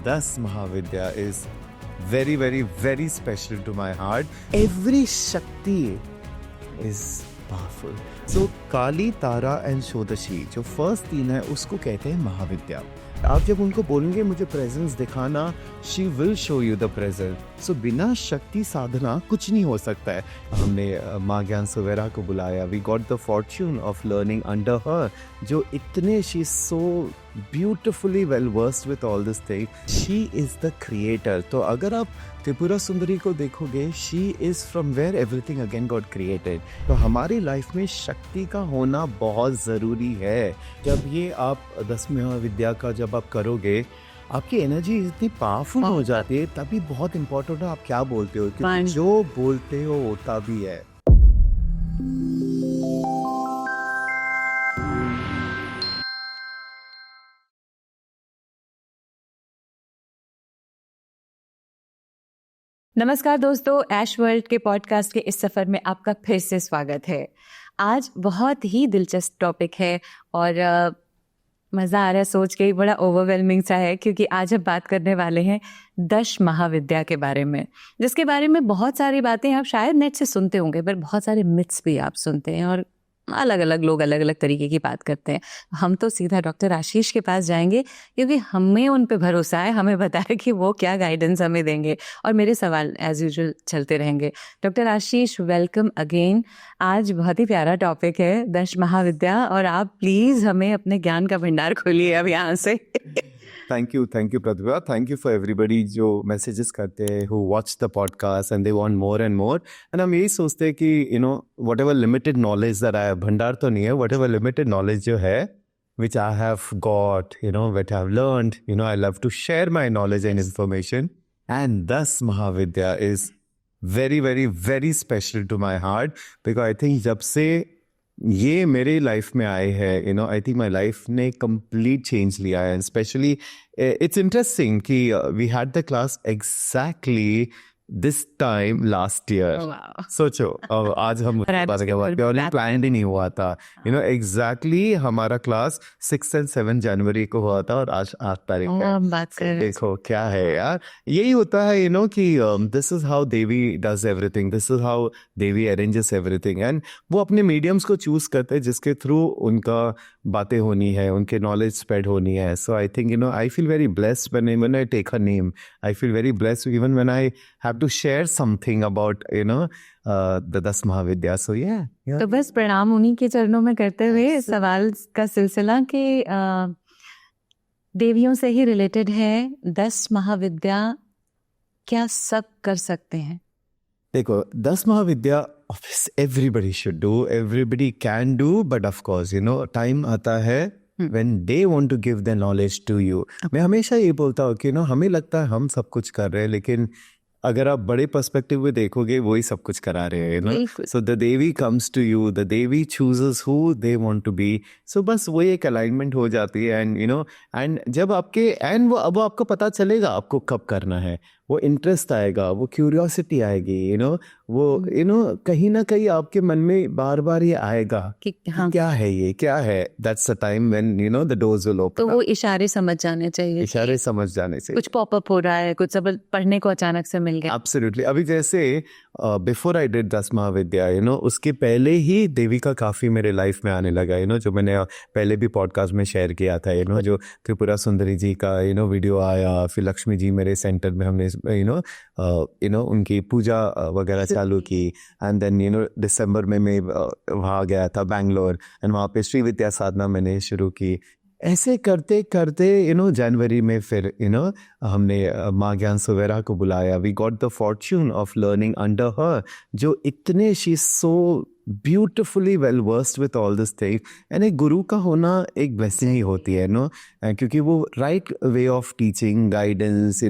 Das Mahavidya is very, very, very special to my heart. Every Shakti is powerful. So Kali, Tara and Shodashi, जो first तीन है उसको कहते हैं महाविद्या. आप जब उनको बोलेंगे मुझे प्रेजेंस दिखाना, she will show you the presence. So बिना शक्ति साधना कुछ नहीं हो सकता है. हमने माँ ज्ञान सुवेरा को बुलाया. We got the fortune of learning under her, जो इतने she so beautifully well versed with all this thing. She is the creator. तो अगर आप त्रिपुरा सुंदरी को देखोगे, she is from where everything again got created. तो हमारी लाइफ में शक्ति का होना बहुत ज़रूरी है. जब ये आप 10 महाविद्या का जब आप करोगे, आपकी एनर्जी इतनी पावरफुल हो जाती है. तभी बहुत इंपॉर्टेंट है आप क्या बोलते हो, क्योंकि जो बोलते हो होता भी है. नमस्कार दोस्तों, ऐश वर्ल्ड के पॉडकास्ट के इस सफ़र में आपका फिर से स्वागत है. आज बहुत ही दिलचस्प टॉपिक है और मज़ा आ रहा है सोच के, बड़ा ओवरवेलमिंग सा है, क्योंकि आज हम बात करने वाले हैं 10 महाविद्या के बारे में, जिसके बारे में बहुत सारी बातें आप शायद नेट से सुनते होंगे, पर बहुत सारे मिथ्स भी आप सुनते हैं और अलग अलग लोग अलग अलग तरीके की बात करते हैं. हम तो सीधा डॉक्टर आशीष के पास जाएंगे, क्योंकि हमें उन पे भरोसा है. हमें बताया कि वो क्या गाइडेंस हमें देंगे और मेरे सवाल एज यूजुअल चलते रहेंगे. डॉक्टर आशीष, वेलकम अगेन. आज बहुत ही प्यारा टॉपिक है 10 महाविद्या, और आप प्लीज़ हमें अपने ज्ञान का भंडार खोलिए अब यहाँ से. Thank you Pratibha. Thank you for everybody जो मैसेजेस करते हैं, who watch the podcast and they want more and more. And हम यही सोचते हैं कि what ever limited knowledge that I, भंडार तो नहीं है, वट एवर लिमिटेड नॉलेज जो है which I have got, what I've learned, I love to share my knowledge and information. And thus Mahavidya is very, very, very special to my heart, because I think जब से ये मेरे life में आए हैं, I think my life ने complete change लिया है. स्पेशली इट्स इंटरेस्टिंग कि we had the class exactly this time last year. सोचो, आज हम प्लान ही नहीं हुआ था. एग्जैक्टली हमारा क्लास 6 और 7 जनवरी को हुआ था और आज 8 तारीख है. देखो क्या है यार, यही होता है कि this is how Devi does everything, this is how Devi arranges everything. And वो अपने मीडियम्स को चूज करते हैं जिसके थ्रू उनका बातें होनी है, उनके नॉलेज स्प्रेड होनी है. So I think I feel very blessed when I take her name. I feel very blessed even when I have to share something about the 10 Mahavidya. So yeah. तो बस प्रणाम उन्हीं के चरणों में करते हुए सवाल का सिलसिला के देवियों से ही रिलेटेड है. 10 महाविद्या क्या सब कर सकते हैं? देखो, 10 महाविद्या everybody should do, everybody can do, but of course time आता है when they want to give their knowledge to you. मैं हमेशा ये बोलता हूँ कि हमें लगता है हम सब कुछ कर रहे हैं, लेकिन अगर आप बड़े पर्सपेक्टिव में देखोगे वही सब कुछ करा रहे हैं. So the devi comes to you, the devi chooses who they want to be. So बस वही एक अलाइनमेंट हो जाती है. एंड एंड जब आपके वो अब आपको पता चलेगा आपको कब करना है, वो इंटरेस्ट आएगा, वो क्यूरियोसिटी आएगी, वो कहीं ना कहीं आपके मन में बार बार ये आएगा कि क्या है ये, क्या है. That's the time when the doors will open. तो वो इशारे समझ जाने चाहिए, इशारे समझ जाने से कुछ पॉपअप हो रहा है, कुछ सब पढ़ने को अचानक से मिल गया. एब्सोल्युटली. अभी जैसे बिफोर आई डिड 10 महाविद्या, उसके पहले ही देवी का काफ़ी मेरे लाइफ में आने लगा. जो मैंने पहले भी पॉडकास्ट में शेयर किया था, जो त्रिपुरा सुंदरी जी का वीडियो आया, फिर लक्ष्मी जी मेरे सेंटर में हमने उनकी पूजा वगैरह चालू की. एंड देन दिसंबर में मैं वहाँ गया था बैंगलोर, एंड वहाँ पे श्री विद्या साधना मैंने शुरू की. ऐसे करते करते जनवरी में फिर हमने माँ ज्ञान सुवेरा को बुलाया. We got the fortune of learning under her, जो इतने she so beautifully well versed with all this thing. And एक गुरु का होना एक ब्लेसिंग ही होती है क्योंकि वो right way of teaching, guidance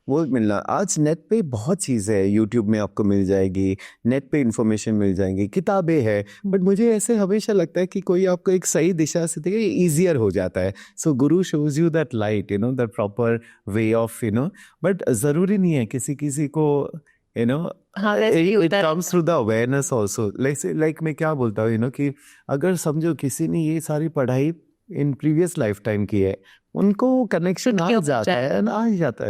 वो मिलना. आज नेट पे बहुत चीज़ें है, यूट्यूब में आपको मिल जाएगी, नेट पे इंफॉर्मेशन मिल जाएंगी, किताबें हैं, बट मुझे ऐसे हमेशा लगता है कि कोई आपको एक सही दिशा से देखे, ईजियर हो जाता है. सो गुरु shows you that light, that proper way of but ज़रूरी नहीं है किसी को it comes through the awareness also. Like मैं क्या बोलता हूँ कि अगर समझो किसी ने ये सारी पढ़ाई इन प्रीवियस लाइफ टाइम की है, उनको कनेक्शन आ जाता है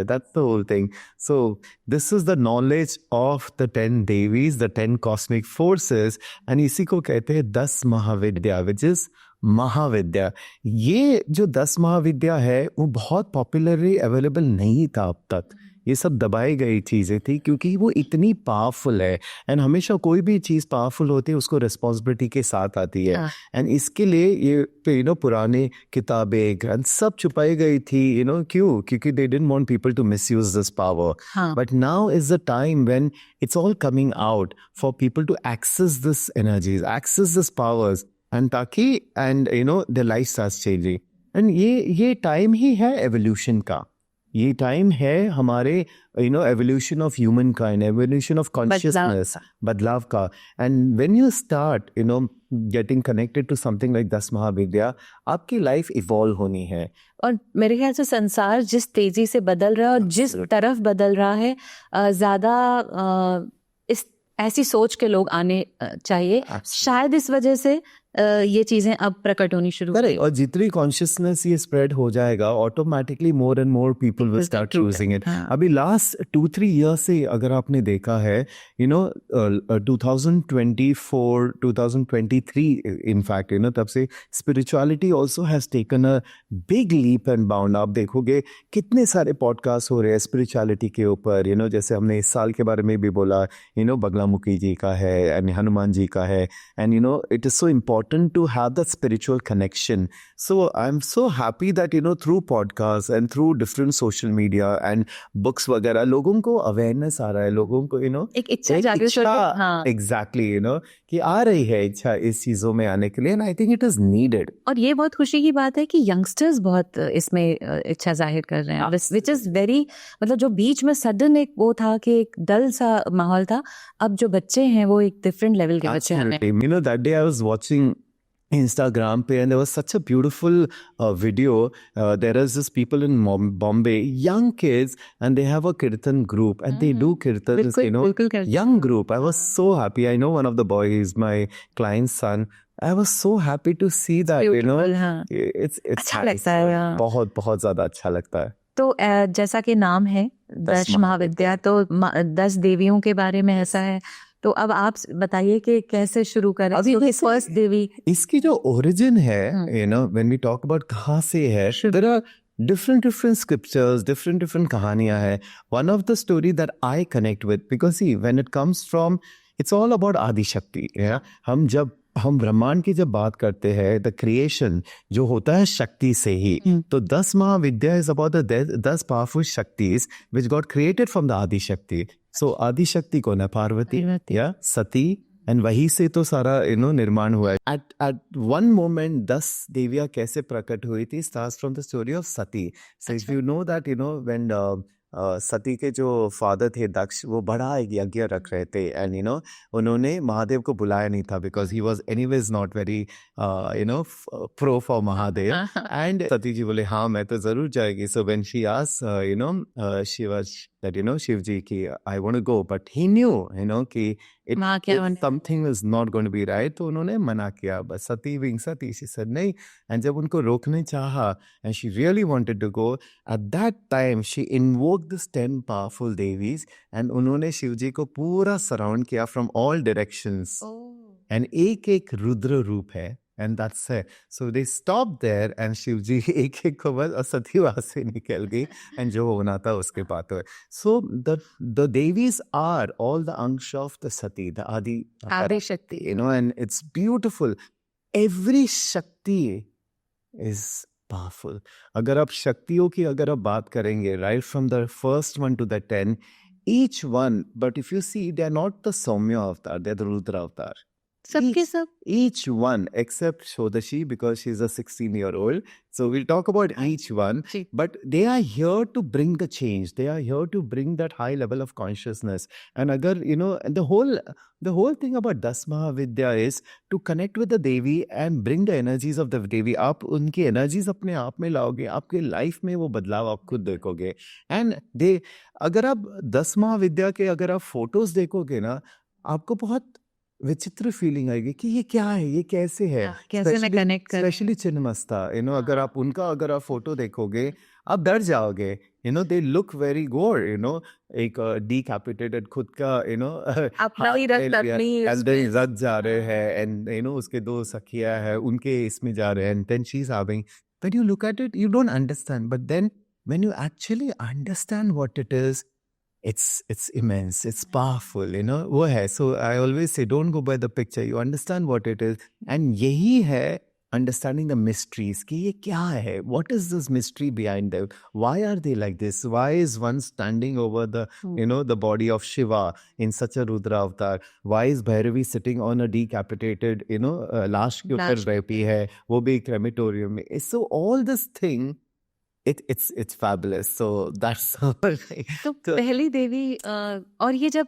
that's the whole thing. So this is the knowledge of the 10 देवीज, द 10 कॉस्मिक फोर्सेस, एंड इसी को कहते हैं 10 महाविद्या, विच इज महाविद्या. ये जो 10 महाविद्या है वो बहुत पॉपुलरली अवेलेबल नहीं था अब तक. ये सब दबाई गई चीज़ें थी क्योंकि वो इतनी पावरफुल है. एंड हमेशा कोई भी चीज़ पावरफुल होती है उसको रिस्पॉन्सिबिलिटी के साथ आती है. एंड इसके लिए ये पुराने किताबें ग्रंथ सब छुपाई गई थी. क्यों? क्योंकि they didn't want people to misuse this power. But now is the time when it's all coming out for people to access this energies, access this powers, and ताकि their life starts changing. And ये time ही है evolution का. ये time है हमारे evolution of humankind, evolution of consciousness, बदलाव का. And when you start getting connected to something like 10 Mahavidya, आपकी लाइफ इवॉल्व होनी है. और मेरे ख्याल से संसार जिस तेजी से बदल रहा है और जिस तरफ बदल रहा है, ज़्यादा इस ऐसी सोच के लोग आने चाहिए. शायद इस वजह से ये चीजें अब प्रकट होनी शुरू करें. और जितनी कॉन्शियसनेस ये स्प्रेड हो जाएगा, automatically more and more people will start choosing it. अभी लास्ट 2-3 ईयर से अगर आपने देखा है, 2024 2023 इनफैक्ट, तब से spirituality also has taken a big leap and bound. आप देखोगे कितने सारे पॉडकास्ट हो रहे हैं स्पिरिचुअलिटी के ऊपर. जैसे हमने इस साल के बारे में भी बोला, बगलामुखी जी का है एंड हनुमान जी का है. And it is so important to have that spiritual connection. So I'm so happy that through podcasts and through different social media and books वगैरह लोगों को awareness आ रहा है, लोगों को एक इच्छा exactly कि आ रही है इच्छा इस चीजों में आने के लिए. and I think it is needed. और ये बहुत खुशी की बात है कि यंगस्टर्स बहुत इसमें इच्छा जाहिर कर रहे हैं, which is very, मतलब जो बीच में सडन एक वो था कि एक डल सा माहौल था, अब जो बच्चे हैं वो एक डिफरेंट लेवल के बच्चे हैं. That day I was watching Instagram पे, and there was such a beautiful video. There is this people in Bombay, young kids, and they have a kirtan group, and they do kirtans, young group. I was so happy. I know one of the boys, my client's son. I was so happy to see that. It's अच्छा लगता है. बहुत बहुत ज्यादा अच्छा लगता है. तो जैसा कि नाम है 10 महाविद्या, तो 10 देवियों के बारे में ऐसा है. तो अब आप बताइए कि कैसे शुरू करें. अभी फर्स्ट देवी, इसकी जो ओरिजिन है, व्हेन वी टॉक अबाउट कहाँ से है, there are different scriptures, different कहानियां है. One of the story that I connect with, because see, when it comes from, it's all about आदि शक्ति. हम ब्रह्मांड की जब बात करते हैं, द क्रिएशन जो होता है शक्ति से ही. तो 10 Mahavidya is about the 10 powerful shaktis which got created from the Adi Shakti. सो आदि शक्ति कौन है? पार्वती या सती. एंड वही से तो सारा निर्माण हुआ है. एट वन मोमेंट 10 देवियां कैसे प्रकट हुई थी, starts from the story of Sati. So if you know that, when Sati के जो फादर थे दक्ष, वो बड़ा एक यज्ञ रख रहे थे. एंड उन्होंने महादेव को बुलाया नहीं था because he was anyways not very pro for Mahadev. And Sati ji बोले हाँ मैं तो जरूर जाएगी. So when she asked Shiv ji की I want to go, but he knew कि something is not going to be right. तो उन्होंने मना किया. बस सती being सती, she said नहीं. एंड जब उनको रोकने चाहा, and she really wanted to go, at that time she invoked this 10 powerful devis, and उन्होंने शिव जी को पूरा सराउंड किया from all directions. and एक रुद्र रूप है. And that's it. So they stopped there, and Shiv जी एक को बस, और सती वहां से निकल गई, and जो होना था उसके बात हुए. So the devis are all the अंश of the sati, the adi शक्ति, and it's beautiful. Every शक्ति is powerful. अगर आप शक्तियों की अगर आप बात करेंगे, right from the first one to the 10, each one, but if you see, they are not the Saumya avatar, they are the Rudra avatar. सबके सब, each one except Shodashi, because she's a 16-year-old. So we'll talk about each one, but they are here to bring the change. They are here to bring that high level of consciousness. And agar, the whole thing about 10 Mahavidya is to connect with the Devi and bring the energies of the Devi. आप उनकी energies अपने आप में लाओगे, आपके life में वो बदलाव आप खुद देखोगे. And अगर आप 10 महाविद्या के अगर आप photos देखोगे ना, आपको बहुत विचित्र फीलिंग आएगी कि ये क्या है, ये कैसे है। कैसे मैं कनेक्ट कर स्पेशली चिन्मस्ता, अगर आप उनका अगर आप फोटो देखोगे आप डर जाओगे। दे लुक वेरी गोर, एक डिकैपिटेटेड खुद का अपना ही रक्त अपनी रथ जा रहे हैं, एंड उसके दो सखिया है उनके इसमें जा रहे हैं, and then she is having, when you look at it you don't understand, but then when you actually understand what it is, it's immense, it's powerful, वो है। So I always say don't go by the picture, you understand what it is, and यही है understanding the mysteries कि ये क्या है, what is this mystery behind them, why are they like this, why is one standing over the the body of Shiva in such a Rudra avatar, why is Bhairavi sitting on a decapitated लाश के ऊपर लाश बैठी है, वो भी crematorium में। So all this thing it's fabulous, so that's तो पहली देवी और ये जब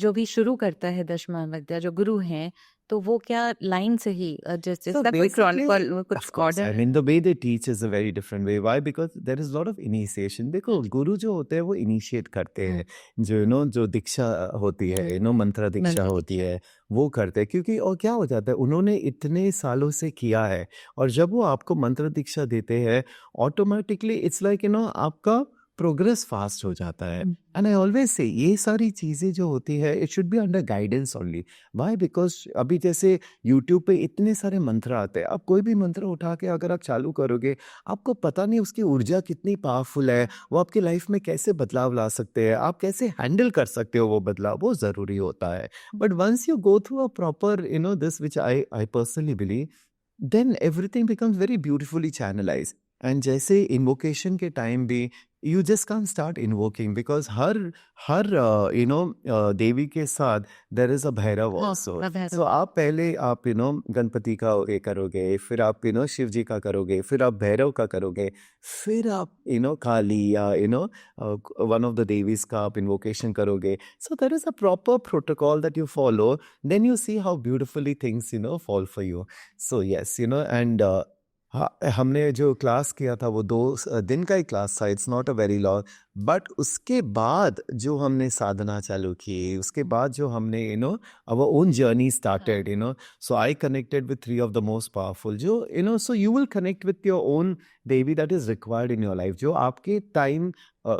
जो भी शुरू करता है दशमान विद्या, जो गुरु हैं, तो वो क्या लाइन से ही जैसे So सब कोई basically, क्रॉनिकल कुछ of course, I order mean the way they teach is a very different way. Why? Because there is a lot of initiation. देखो गुरु जो होते हैं वो इनिशिएट करते हैं, जो जो दीक्षा होती है, मंत्र दीक्षा होती है, वो करते हैं। क्योंकि और क्या हो जाता है, उन्होंने इतने सालों से किया है, और जब वो आपको मंत्र दीक्षा देते हैं ऑटोमेटिकली इट्स लाइक आपका प्रोग्रेस फास्ट हो जाता है। एंड आई ऑलवेज से ये सारी चीज़ें जो होती है it should be under guidance only. Why? Because अभी जैसे यूट्यूब पे इतने सारे मंत्र आते हैं, आप कोई भी मंत्र उठा के अगर आप चालू करोगे आपको पता नहीं उसकी ऊर्जा कितनी पावरफुल है, वो आपकी लाइफ में कैसे बदलाव ला सकते हैं, आप कैसे हैंडल कर सकते हो वो बदलाव, वो ज़रूरी होता है। But once you go through a proper this which I personally believe, then everything becomes very beautifully channelized. And जैसे invocation के time भी you just can't start invoking because हर देवी के साथ there is a Bhairav also. So आप पहले आप गणपति का ये करोगे, फिर आप शिव जी का करोगे, फिर आप भैरव का करोगे, फिर आप काली या one of the devis का आप invocation करोगे. So there is a proper protocol that you follow. Then you see how beautifully things fall for you. So yes, and हाँ, हमने जो क्लास किया था वो 2 दिन का ही क्लास था, it's not a very long. But उसके बाद जो हमने साधना चालू की, उसके बाद जो हमने our own journey started, so I connected with 3 of the most powerful, जो so you will connect with your own devi that is required in your life, जो आपके टाइम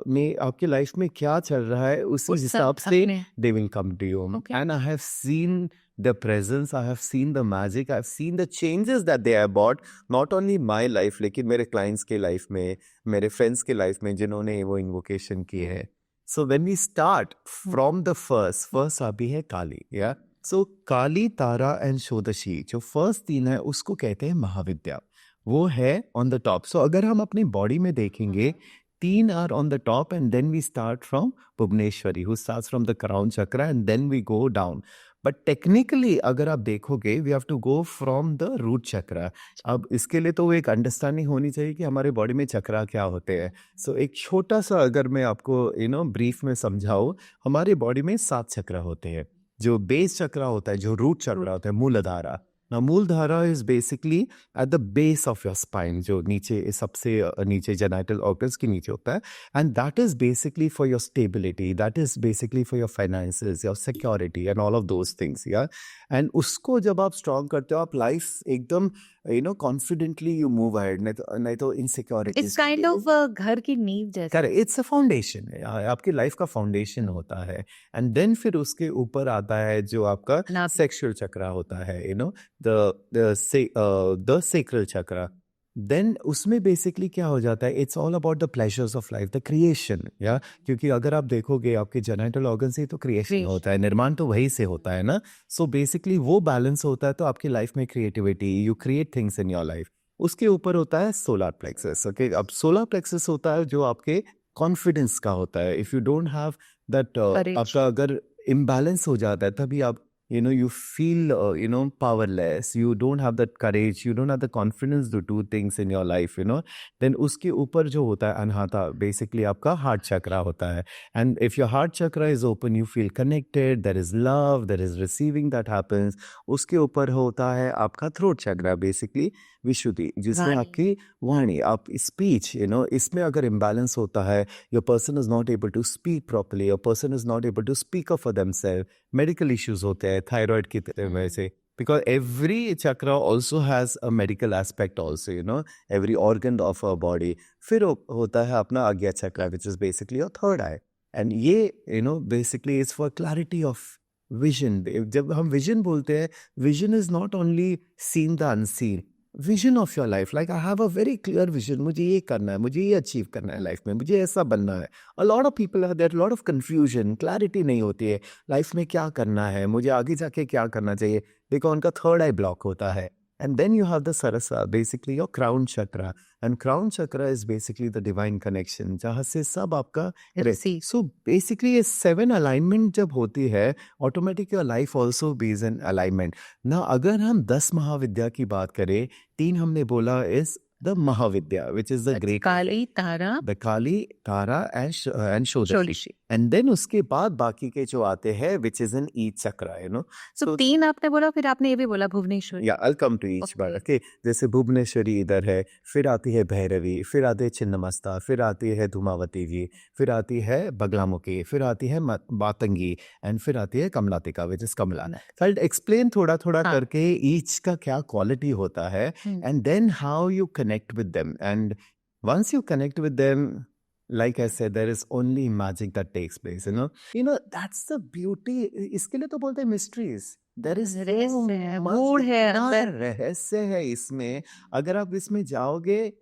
में आपके लाइफ में क्या चल रहा है उस हिसाब से they will come to you. And I have seen the presence, I have seen the magic, I have seen the changes that they have brought, not only my life लेकिन मेरे clients के life में, मेरे friends के life में जिन्होंने वो invocation की है। So when we start from the first अभी है काली, yeah? So Kali, Tara and शोदशी, जो first 3 है उसको कहते हैं महाविद्या, वो है on the top. So अगर हम अपनी body में देखेंगे 3 are on the top, and then we start from Bhuvneshwari, who starts from the crown chakra, and then we go down. But technically अगर आप देखोगे we have to go from the root chakra. अब इसके लिए तो एक understanding होनी चाहिए कि हमारे बॉडी में चक्रा क्या होते हैं। सो एक छोटा सा अगर मैं आपको ब्रीफ में समझाऊँ, हमारे बॉडी में 7 चक्रा होते हैं। जो बेस चक्रा होता है, जो रूट चक्रा होता है, मूलाधारा। Now, Mooladhara is basically at the base of your spine, जो नीचे सबसे नीचे genital organs के नीचे होता है, and that is basically for your stability, that is basically for your finances, your security and all of those things, yeah. And उसको जब आप strong करते हो, आप life एकदम confidently you move ahead, नहीं तो insecurity. It's kind of घर की नींव जैसा। Correct, it's a foundation, आपकी life का foundation होता है, and then फिर उसके ऊपर आता है जो आपका sexual chakra होता है, the sacral chakra. Then उसमें basically क्या हो जाता है, it's all about the pleasures of life, the creation, या क्योंकि अगर आप देखोगे आपके genital organ से तो creation होता है, निर्माण तो वही से होता है ना। So basically वो balance होता है तो आपकी life में creativity, you create things in your life. उसके ऊपर होता है solar plexus, okay? अब solar plexus होता है जो आपके confidence का होता है। If you don't have that, आपका अगर imbalance हो जाता है तभी आप you feel powerless, you don't have that courage, you don't have the confidence to do things in your life, then उसके ऊपर जो होता है अनहता, basically आपका heart chakra होता है, and if your heart chakra is open you feel connected, there is love, there is receiving that happens. उसके ऊपर होता है आपका throat chakra, basically विशुद्धि, जिसमें आपकी वाणी, आप स्पीच, इसमें अगर imbalance होता है, your person is not able to speak properly, your person is not able to speak up for themselves, medical issues होते हैं, है थायराइड की तरह वैसे, because every chakra also has a medical aspect also, you know, every organ of our body. फिर होता है अपना आज्ञा चक्र, which is basically your third eye, and ये you know basically is for clarity of vision. जब हम vision बोलते हैं, vision is not only seeing the unseen, vision of your life. Like I have a very clear vision, मुझे ये करना है, मुझे ये अचीव करना है लाइफ में, मुझे ऐसा बनना है. A lot of people are there, a lot of confusion, clarity नहीं होती है लाइफ में क्या करना है, मुझे आगे जाके क्या करना चाहिए, बिकॉज उनका थर्ड आई ब्लॉक होता है. And then you have the sarasa, basically your crown chakra. And crown chakra is basically the divine connection, जहाँ से सब आपका Receive. So basically ये 7 alignment जब होती है, automatic your life also be in alignment. Now अगर हम 10 महाविद्या की बात करें, 3 हमने बोला is the Mahavidya, which is the great Kali, Tara, the Kali, Tara and Shodashi. Shodashi. And then उसके बाद बाकी के जो आते हैं, which is in each chakra, you know. So 3 आपने बोला, फिर आपने ये भी बोला Bhubaneswar. Yeah, I'll come to each Okay. one. Okay, जैसे भुवनेश्वरी इधर है, फिर आती है भैरवी, फिर आते हैं छिन्नमस्ता, फिर आती है धूमावती जी, फिर आती है बगलामुखी, फिर आती है मातंगी, एंड फिर आती है कमलातिका, which is Kamala. So I'll explain थोड़ा थोड़ा हाँ. करके each का क्या quality होता है, and then how you connect with them. And once you connect with them, like I said, there is only magic that takes place, you know. You know, that's the beauty. इसके लिए तो बोलते हैं mysteries. There is रहस्य है, mood है अंदर. रहस्य है इसमें. अगर आप इसमें जाओगे,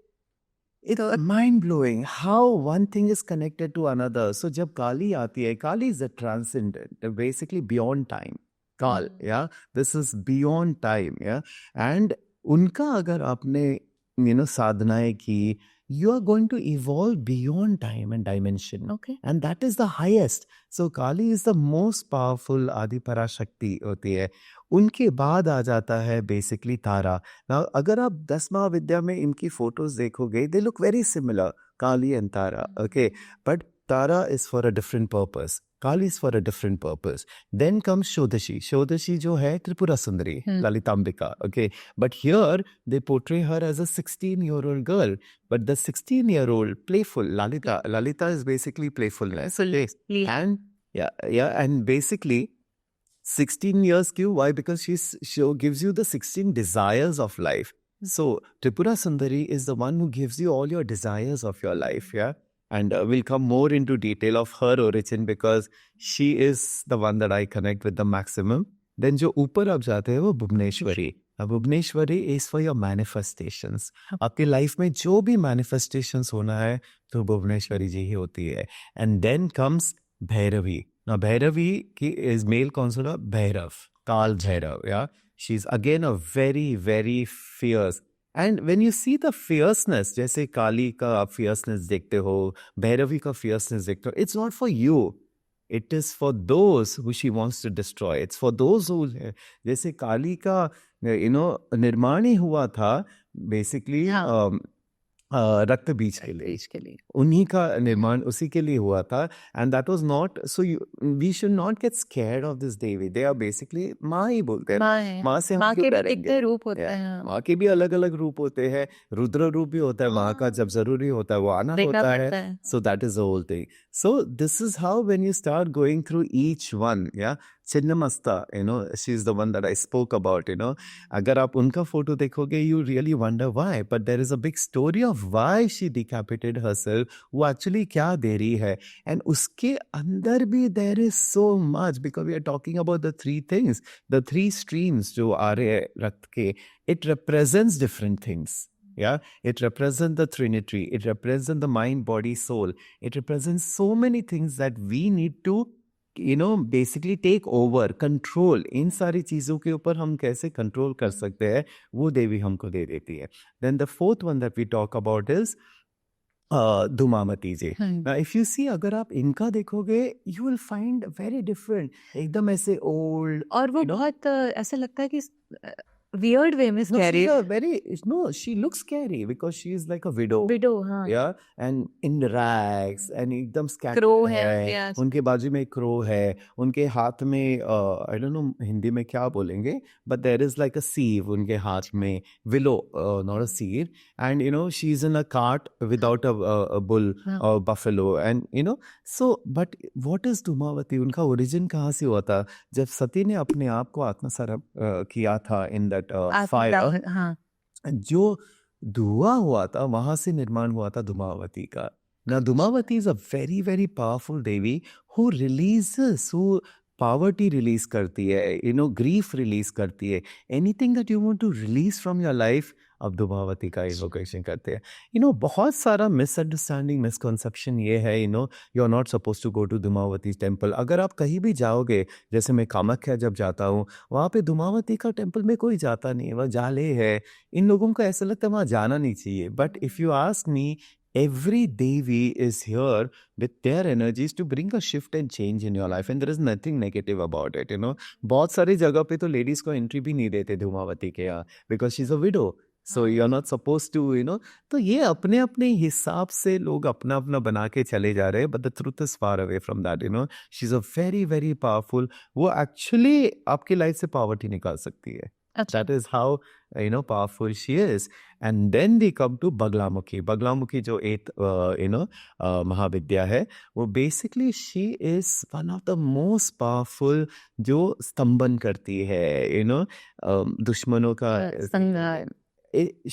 it's mind blowing how one thing is connected to another. So जब काली आती है, काली is a transcendent, basically beyond time. काल, yeah, this is beyond time, yeah. And उनका अगर आपने you know sadhanaएं की, you are going to evolve beyond time and dimension. Okay. And that is the highest. So Kali is the most powerful आदि पराशक्ति होती है. उनके बाद आ जाता है basically तारा. Now अगर आप 10 महाविद्या में इनकी फोटोज देखोगे, they look very similar, Kali and Tara. Okay, but Tara is for a different purpose. Kali is for a different purpose. Then comes Shodashi. Shodashi जो है Tripura Sundari, Lalitambika. Okay, but here they portray her as a 16-year-old girl. But the 16-year-old playful Lalita. Lalita is basically playfulness. And and basically 16 years क्यों? Why? Because she gives you the 16 desires of life. So Tripura Sundari is the one who gives you all your desires of your life. Yeah. And we'll come more into detail of her origin because she is the one that I connect with the maximum. Then जो ऊपर आप जाते हैं वो Bhuvaneshwari. Bhuvaneshwari is for your manifestations. आपकी life में जो भी manifestations होना है तो भुवनेश्वरी जी ही होती है. And then comes Bhairavi. Now Bhairavi की is male consonant भैरव, काल Bhairav. Yeah, she's again a very very fierce. And when you see the fierceness, जैसे काली का आप fierceness देखते हो, भैरवी का fierceness देखते हो, it's not for you. It is for those who she wants to destroy. It's for those who, जैसे काली का you know निर्माण ही हुआ था basically रक्त बीज के लिए उन्हीं का निर्माण उसी के लिए हुआ था. And that was not so we should not get scared of this Devi. They are basically माँ ही बोलते हैं. माँ से माँ के भी कितने रूप होते हैं. माँ के भी अलग अलग रूप होते हैं. रुद्र रूप भी होता है माँ का, जब जरूरी होता है वो आना होता है. So that is the whole thing. So this is how when you start going through each one, yeah. Chinnamasta, you know, she's the one that I spoke about, you know. अगर आप उनका फोटो देखोगे, you really wonder why. But there is a big story of why she decapitated herself. वो actually क्या दे रही है. And उसके अंदर भी there is so much because we are talking about the 3 things. The 3 streams जो आ रहे हैं रक्त के, it represents different things. Yeah, it represents the Trinity. It represents the mind, body, soul. It represents so many things that we need to you know basically take over, control. इन सारी चीजों के ऊपर हम कैसे कंट्रोल कर सकते हैं वो देवी हमको दे देती है. Then the fourth one that we talk about is Dhumavati ji. Now if you see, अगर आप इनका देखोगे, you will find very different, एकदम ऐसे old. और वो बहुत ऐसा लगता है कि weird way में No, scary. she's a very no. She looks scary because she is like a widow. Widow, हाँ. Yeah, and in rags and एकदम scattered Crow है, है. yes. उनके बाजू में एक crow है. उनके हाथ में I don't know हिंदी में क्या बोलेंगे, but there is like a sieve उनके हाथ में. Willow, not a sieve. And you know she's in a cart without a bull हाँ. or buffalo, and you know so. But what is Dhumavati? उनका origin कहाँ से हुआ था? जब सती ने अपने आप को आत्मसात किया था in that fire, हाँ. जो धुआं हुआ था वहां से निर्माण हुआ था धूमावती का. Now Dhumavati is a very very powerful Devi who releases, who poverty release करती है, you know grief release करती है. Anything that you want to release from your life, अब धूमावती का इवोकेशन करते हैं. You know बहुत सारा मिसअंडरस्टैंडिंग मिसकॉन्सेप्शन ये है, you know you are not supposed to go to Dhumavati temple. अगर आप कहीं भी जाओगे, जैसे मैं कामाख्या जब जाता हूँ, वहाँ पे धूमावती का टेम्पल में कोई जाता नहीं है, वह जाले है. इन लोगों को ऐसा लगता है वहाँ जाना नहीं चाहिए. But if you ask me, every devi is here with their energies to bring a shift and change in your life, and there is nothing negative about it, you know. बहुत सारी जगह पे तो लेडीज को entry भी नहीं देते धूमावती के यहाँ, because she is a widow. So you are not suppose to, you know. तो ये अपने अपने हिसाब से लोग अपना अपना बना के चले जा रहे हैं, but the truth is far away from that, you know. She is a very very powerful. वो एक्चुअली आपकी लाइफ से पॉवर्टी निकाल सकती है. That is how you know powerful she is. And then we come to Baglamukhi. Baglamukhi जो eighth you know महाविद्या है, वो basically she is one of the most powerful जो स्तंभन करती है, you know दुश्मनों का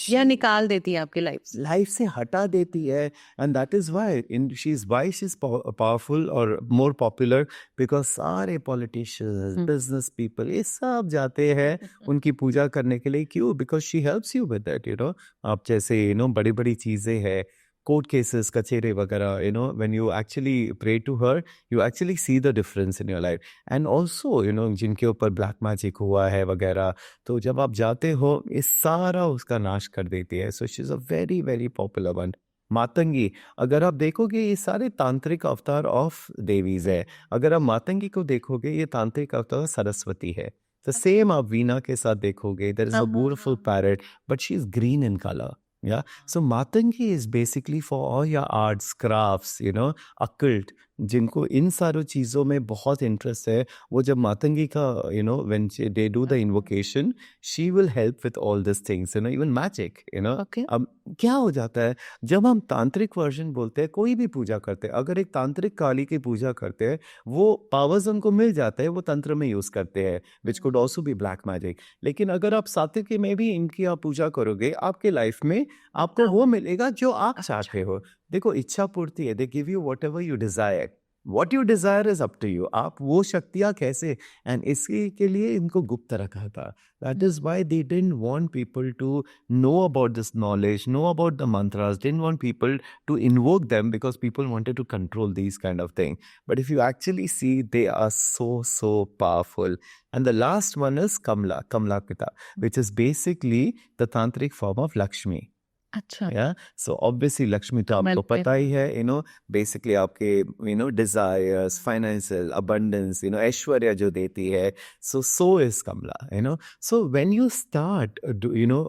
या निकाल देती है आपकी लाइफ से हटा देती है. And that is why she is powerful और मोर पॉपुलर, बिकॉज सारे पॉलिटिशियंस, बिजनेस पीपल, ये सब जाते हैं उनकी पूजा करने के लिए. क्यों? Because she helps you with that, you know. आप जैसे यू नो बड़ी बड़ी चीजें हैं, कोर्ट केसेस, कचेरे वगैरह, you know when you actually pray to her, you actually see the difference in your life. And also you know जिनके ऊपर ब्लैक मैजिक हुआ है वगैरह, तो जब आप जाते हो ये सारा उसका नाश कर देती है. So she is a very very popular one. Matangi, अगर आप देखोगे ये सारे तांत्रिक अवतार ऑफ देवीज है. अगर आप मातंगी को देखोगे, ये तांत्रिक अवतार सरस्वती है. द सेम आप वीणा के साथ देखोगे, there is a beautiful parrot, but she is green in colour. Yeah, so Matangi is basically for all your arts, crafts, you know, occult. जिनको इन सारों चीज़ों में बहुत इंटरेस्ट है, वो जब मातंगी का you know when they do the invocation, she will help with all these things, you know, even magic, you know. Okay. अब क्या हो जाता है जब हम तांत्रिक वर्जन बोलते हैं, कोई भी पूजा करते हैं, अगर एक तांत्रिक काली की पूजा करते हैं, वो पावर्स उनको मिल जाता है, वो तंत्र में यूज करते हैं, which could also be black magic. लेकिन अगर आप सात्विकी में भी इनकी आप पूजा करोगे, आपके लाइफ में आपको वो मिलेगा जो आप चाहते हो. देखो इच्छा पूर्ति है, they give you whatever you desire. What you desire is up to you. आप वो शक्तियाँ कैसे, एंड इसके के लिए इनको गुप्त रखा था. That is why they didn't want people to know about this knowledge, know about the mantras, didn't want people to invoke them, because people wanted to control these kind of thing. But if you actually see, they are so powerful. And the last one is Kamlakita, which is basically the tantric form of Lakshmi. अच्छा. Yeah, so obviously Lakshmi तो आपको पता ही है, you know, basically आपके you know desires, financial abundance, you know, ऐश्वर्य जो देती है. So is Kamla, you know. So when you start you know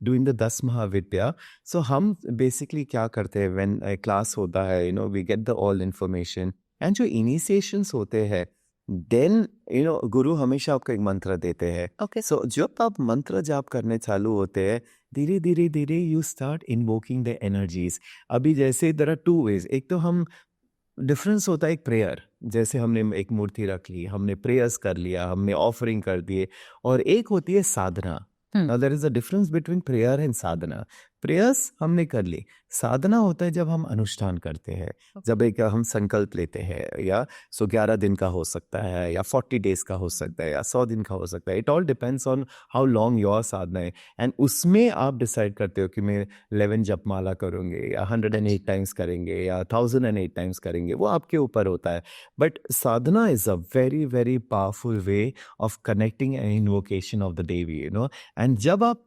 doing the 10 Mahavidya, so हम basically क्या करते हैं, when class होता है, you know, we get the all information, and जो initiations होते हैं, देन यू नो गुरु हमेशा आपको एक मंत्र देते हैं. Okay. सो जब आप मंत्र जाप करने चालू होते हैं, धीरे धीरे धीरे you start invoking the energies. अभी जैसे देयर आर टू वेज. एक तो हम डिफरेंस होता है एक प्रेयर, जैसे हमने एक मूर्ति रख ली, हमने प्रेयर्स कर लिया, हमने ऑफरिंग कर दिए, और एक होती है साधना. Now there is a difference between prayer and sadhana. Prayers हमने कर ली, साधना होता है जब हम अनुष्ठान करते हैं, जब एक हम संकल्प लेते हैं, या 11 दिन का हो सकता है, या 40 डेज का हो सकता है, या 100 दिन का हो सकता है. It all depends on how long your sadhana है. एंड उसमें आप डिसाइड करते हो कि मैं 11 जपमाला करूँगे, या 108 टाइम्स करेंगे, या 1008 टाइम्स करेंगे, वो आपके ऊपर होता है. But sadhana is a very very powerful way of connecting an invocation of the devi, you know. And जब आप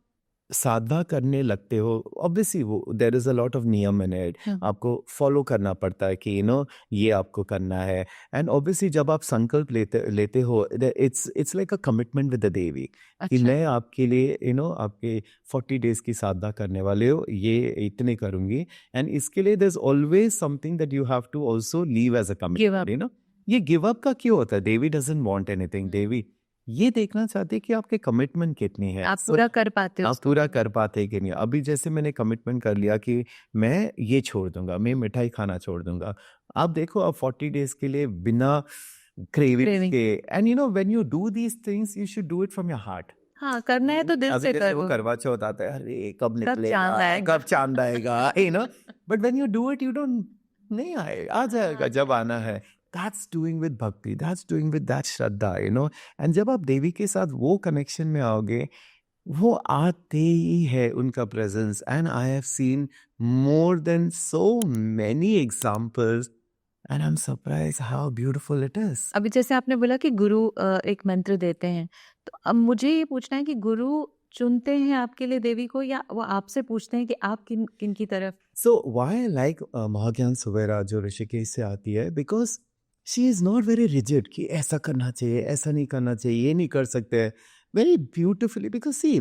साधना करने लगते हो, ऑब्वियसली वो there is a lot of niyam in it, हाँ। आपको फॉलो करना पड़ता है कि ये आपको करना है। एंड ऑब्वियसली जब आप संकल्प लेते लेते हो, it's like a commitment with the devi कि अच्छा। मैं आपके लिए आपके 40 डेज की साधना करने वाले हो, ये इतने करूंगी। एंड इसके लिए there is always something that you have to also leave as a give commitment, up. ये गिव अप का क्यों होता है? Devi doesn't want anything, Devi ये देखना चाहते हैं कि आपके कमिटमेंट कितनी है। आप पूरा कर पाते हो आप उसको पूरा कि नहीं? कर पाते कि नहीं? अभी जैसे मैंने कमिटमेंट कर लिया कि मैं ये छोड़ दूँगा, मैं मिठाई खाना छोड़ दूँगा। आप देखो, आप 40 डेज़ के लिए बिना क्रेविंग्स क्रेविंग। के, and when you do these things, you should do it from your heart. हाँ, करना है तो दिल अभी से जैसे वो करो। करवा चौथ आता है, अरे कब कब चाँद निकलेगा, आएगा? कब चाँद आएगा, but when you do it, you don't, नहीं आए, आ जाएगा हाँ। जब आना है। दैट्स डूइंग विद भक्ति, that's doing with that Shraddha. And जब आप देवी के साथ वो कनेक्शन में आओगे, वो आते ही है उनका presence. And I have seen more than so many examples, and I am surprise how beautiful it is. अभी जैसे आपने बोला कि गुरु एक मंत्र देते हैं, तो अब मुझे ये पूछना है कि गुरु चुनते हैं आपके लिए देवी को या वो आपसे पूछते हैं कि आप किन की तरफ? So why I like महाज्ञान Suvera जो ऋषिकेश से आती है, because she is not very rigid कि ऐसा करना चाहिए, ऐसा नहीं करना चाहिए, ये नहीं कर सकते। वेरी ब्यूटिफुली, बिकॉज सी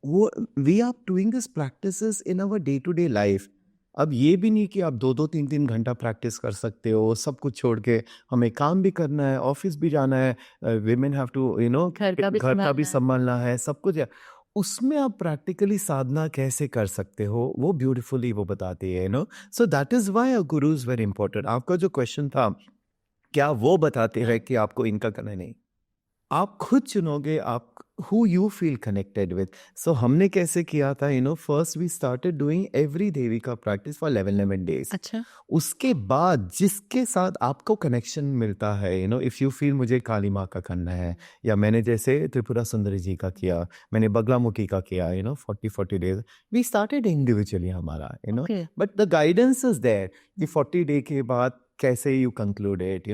वो we are doing this practices in our day to day life. अब ये भी नहीं कि आप 2-2 3-3 घंटा प्रैक्टिस कर सकते हो, सब कुछ छोड़ के हमें काम भी करना है, ऑफिस भी जाना है, विमेन हैव टू घर का भी घर का भी संभालना है। संभालना है, सब कुछ है। उसमें आप प्रैक्टिकली साधना कैसे कर सकते हो, वो ब्यूटीफुली वो बताती है। So that is why a Guru is very important. आपका जो क्वेश्चन था, क्या वो बताते हैं कि आपको इनका करना है? नहीं, आप खुद चुनोगे, आप who you feel connected with. So हमने कैसे किया था, first we started doing every devi का प्रैक्टिस फॉर 11 डेज। अच्छा। उसके बाद जिसके साथ आपको कनेक्शन मिलता है, इफ़ यू फील मुझे काली माँ का करना है, या मैंने जैसे त्रिपुरा सुंदरी जी का किया, मैंने बगलामुखी का किया, 40 डेज, वी स्टार्टेड इंडिविजुअली हमारा, okay. But the guidance is there कि 40 डे के बाद कैसे यू कंक्लूड इट,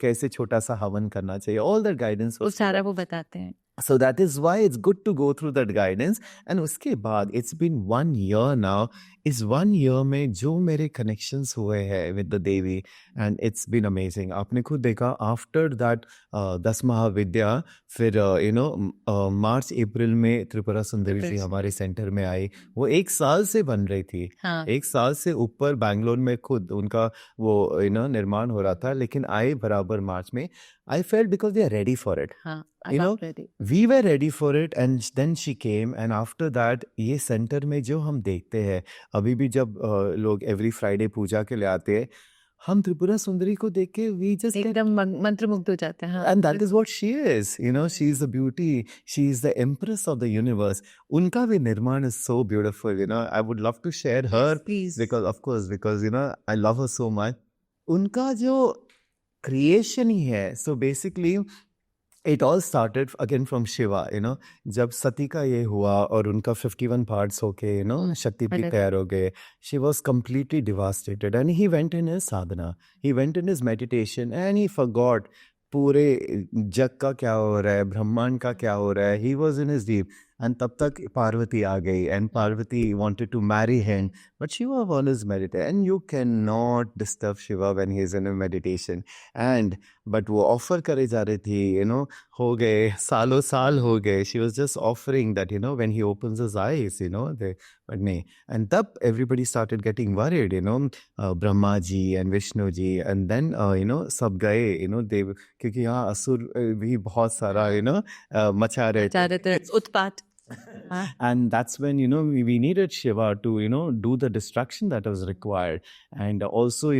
कैसे छोटा सा हवन करना चाहिए, ऑल दैट गाइडेंस वो सारा वो बताते हैं। so that is why it's good to go through that guidance. And उसके बाद it's been 1 year now. इस 1 year में जो मेरे connections हुए हैं with the Devi, and it's been amazing. आपने खुद देखा after that 10 महाविद्या, फिर मार्च अप्रैल में त्रिपुरा सुंदरी जी हमारे सेंटर में आई। वो 1 साल से बन रही थी, हाँ। 1 साल से ऊपर बैंगलोर में खुद उनका वो निर्माण हो रहा था, लेकिन आए बराबर मार्च में। I felt because they are ready for it. हाँ, You know, ready. we were ready for it, and then she came, and after that ये सेंटर में जो हम देखते हैं अभी भी, जब लोग एवरी फ्राइडे पूजा के लिए आते हैं, हम त्रिपुरा सुंदरी को देख के वी जस्ट एकदम मंत्रमुग्ध हो जाते हैं। हाँ। and that is what she is. She is the beauty, she is the empress of the universe. उनका भी निर्माण is so beautiful. I would love to share her, please. because of course, because I love her so much. उनका जो creation ही है, so basically it all started again from Shiva. जब सती का ये हुआ और उनका 51 parts होके शक्तिपीठ तैयार हो गए, she was completely devastated, and he went in his sadhana, he went in his meditation, and he forgot पूरे जग का क्या हो रहा है, ब्रह्मांड का क्या हो रहा है। he was in his deep, and तब तक पार्वती आ गई, and Parvati wanted to marry him, but Shiva always meditated, and you cannot disturb Shiva when he is in a meditation. And but वो ऑफर करे जा रही थी, हो गए सालों साल हो गए, she was just offering that, when he opens his eyes, but नहीं। and तब everybody started getting worried, Brahma ji and Vishnu ji, and then सब गए, they, क्योंकि यहाँ असुर भी बहुत सारा मचा रहे थे। उत्पात। And that's when we needed Shiva to do the destruction that was required. And also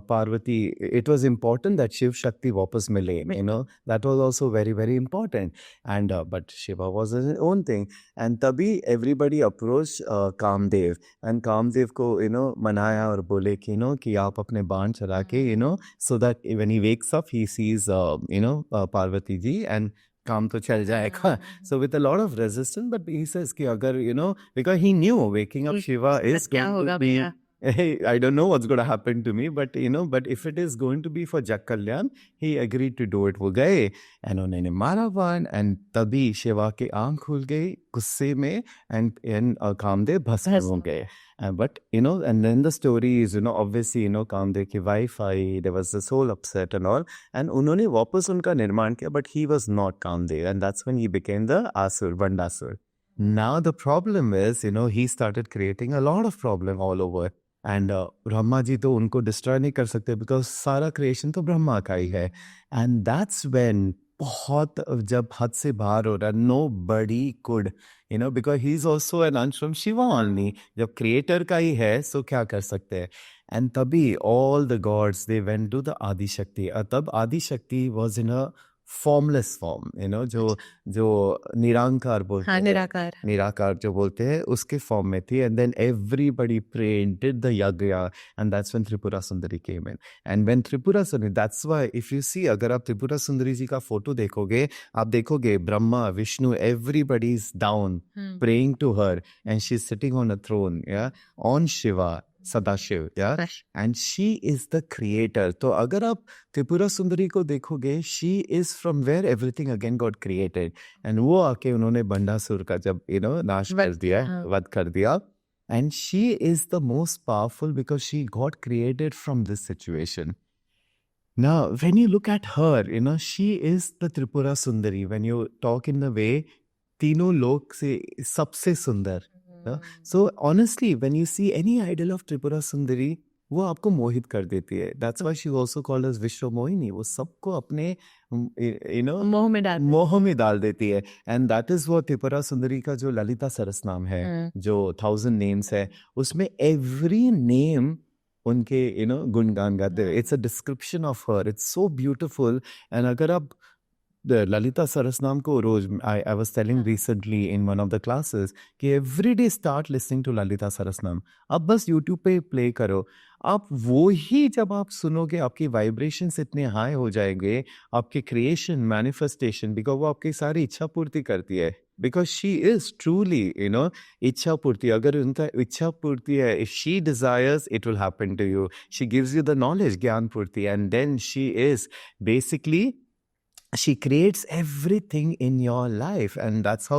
Parvati, it was important that Shiv Shakti wapas mile, that was also very, very important. And but Shiva was his own thing, and तभी everybody approached Kamdev, and Kamdev को मनाया और बोले कि कि आप अपने बाण चला के so that when he wakes up he sees Parvati ji, and काम तो चल जाएगा। So with a lot of resistance, but he says कि अगर because he knew waking up Shiva is क्या going होगा to be भैया? Hey, I don't know what's going to happen to me, but but if it is going to be for Jack Kalyan, he agreed to do it. वो गए and उन्होंने मारा one and तभी शिवा की आंख खुल गई गुस्से में and कामदेव भस्म हो भस्म। गए. But and then the story is obviously Kamadeva की wife I, there was this whole upset and all, and उन्होंने वापस उनका निर्माण किया, but he was not Kamdev, and that's when he became the Asur, Vandasur. Now the problem is, he started creating a lot of problem all over. And Brahma ji तो उनको destroy नहीं कर सकते बिकॉज सारा क्रिएशन तो ब्रह्मा का ही है. एंड दैट्स व्हेन बहुत जब हद से बाहर हो रहा, nobody could because he is also an अंश फ्रॉम शिवा ओनली. जब क्रिएटर का ही है सो क्या कर सकते हैं. एंड तभी all the gods they went to the Adi Shakti. तब Adi Shakti was in a formless form, जो निराकार बोलते हाँ, हैं, निराकार। निराकार जो बोलते हैं उसके फॉर्म में थी. And then everybody prayed did the yagya and that's when Tripura Sundari came in. And when Tripura Sundari, that's why if you see, अगर आप त्रिपुरा सुंदरी जी का फोटो देखोगे, आप देखोगे Brahma Vishnu everybody is down praying to her and she is sitting on a throne on Shiva Sadashiv and she is the creator. तो अगर आप त्रिपुरा सुंदरी को देखोगे, she is from where everything again got created. And वो आके उन्होंने बंडासुर का जब नाश कर दिया, वध कर दिया. And she is the most powerful because she got created from this situation. Now, when you look at her, she is the Tripura Sundari. When you talk in the way, तीनों लोक से सबसे सुंदर. So honestly, when you see any idol of Tripura Sundari, वो आपको मोहित कर देती है. That's why she also called as विश्व मोहिनी. वो सबको अपने मोह में डाल देती है. And that is what Tripura Sundari का जो ललिता सरस नाम है, जो 1000 names है, उसमें every name उनके गुणगान गाते हैं. It's a description of her. It's so beautiful. And अगर आप the Lalita Sarasnam ko roz, I was telling recently in one of the classes कि every day start listening to Lalita Sarasnam. अब बस YouTube पे play करो. आप वो ही जब आप सुनोगे, आपकी वाइब्रेशंस इतने हाई हो जाएंगे, आपके क्रिएशन मैनिफेस्टेशन, बिकॉज वो आपकी सारी इच्छा पूर्ति करती है. बिकॉज शी इज ट्रूली इच्छा पूर्ति. अगर उनका इच्छा पूर्ति है, if she desires it will happen to you. She gives you the knowledge, ज्ञान पूर्ति. And then she is basically, she creates everything in your life, and that's how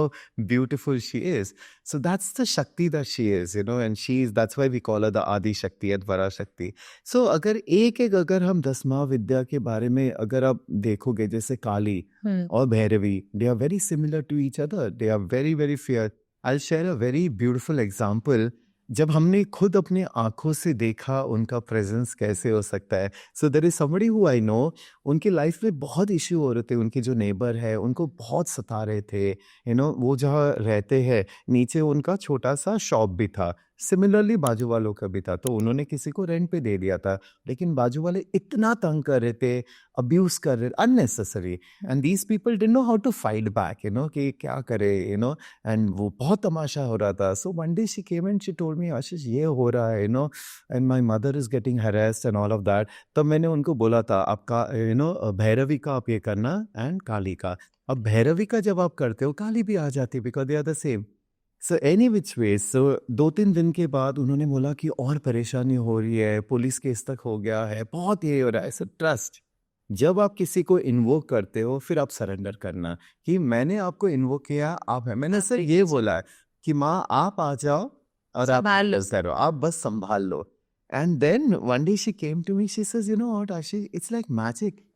beautiful she is. So that's the Shakti that she is, and that's why we call her the Adi Shakti and Para Shakti. So अगर हम 10वां विद्या के बारे में अगर आप देखोगे, जैसे काली और Bhairavi, they are very similar to each other. They are very very fierce. I'll share a very beautiful example. जब हमने खुद अपने आंखों से देखा उनका प्रेजेंस कैसे हो सकता है. So there is somebody who I know, उनकी लाइफ में बहुत इश्यू हो रहे थे. उनके जो नेबर है उनको बहुत सता रहे थे. वो जहाँ रहते हैं नीचे उनका छोटा सा शॉप भी था. सिमिलरली बाजू वालों का भी था. तो उन्होंने किसी को रेंट पे दे दिया था, लेकिन बाजू वाले इतना तंग कर रहे थे, अब्यूज कर रहे, unnecessary. And these people didn't know how to fight back, कि क्या करे, एंड वो बहुत तमाशा हो रहा था. So one day she came and she told me, Ashish ये हो रहा है, and my mother is getting harassed and all of that. तब मैंने उनको बोला था, आपका भैरवी का आप ये करना एंड काली का. अब भैरवी का जब आप करते हो, काली भी आ जाती है, because they are the same. So any which way. So 2-3 दिन के बाद उन्होंने बोला कि और परेशानी हो रही है, पुलिस केस तक हो गया है, बहुत ये हो रहा है. सो ट्रस्ट, जब आप किसी को इन्वोक करते हो, फिर आप सरेंडर करना कि मैंने आपको इन्वोक किया, आप है. मैंने सर ये बोला है कि माँ आप आ जाओ और आप करो, आप बस संभाल लो. And then one day she came to me, she says, what Ashish, it's like magic.